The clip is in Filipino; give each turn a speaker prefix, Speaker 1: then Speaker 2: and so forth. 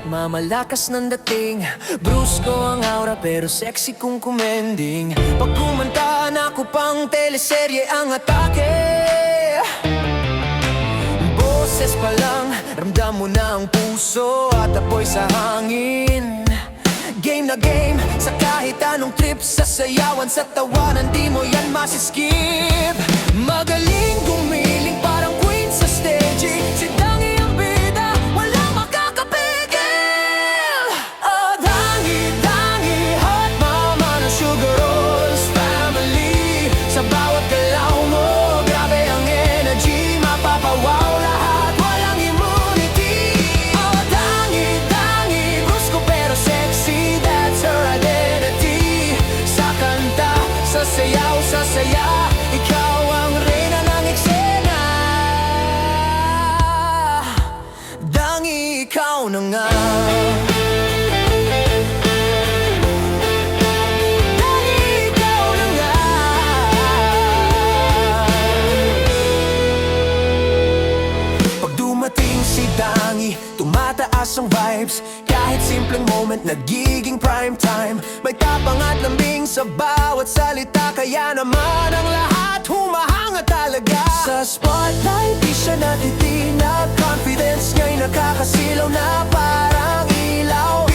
Speaker 1: Mamalakas ng dating, brusko ang aura pero sexy kung kumending. Pag kumanta na ako pang teleserye ang atake. Boses pa lang, ramdam mo na ang puso at apoy sa hangin. Game na game, sa kahit anong trip, sa sayawan, sa tawanan, di mo yan masiskip. Magaling gumiling parang queen sa stage. Si Dangi ang bida, walang makakapigil. Oh, Dangi, Dangi, hot mama ng Sugar Rolls family. Sa bawat galaw mo, grabe ang energy, mapapawaw lahat, walang immunity. Oh, Dangi, Dangi, brusko pero sexy, that's her identity. Sa kanta, sa sayaw, sa saya, ikaw ang reyna ng eksena. Dangi, ikaw na nga. Dangi, ikaw na nga. Pag dumating si Dangi, tumataas ang vibes. Kahit simpleng moment, nagiging prime time. May tapang at lambing sa bawat salita, kaya naman ang lahat humahanga talaga. Sa spotlight, di siya natitinag. Confidence niya'y nakakasilaw na parang ilaw.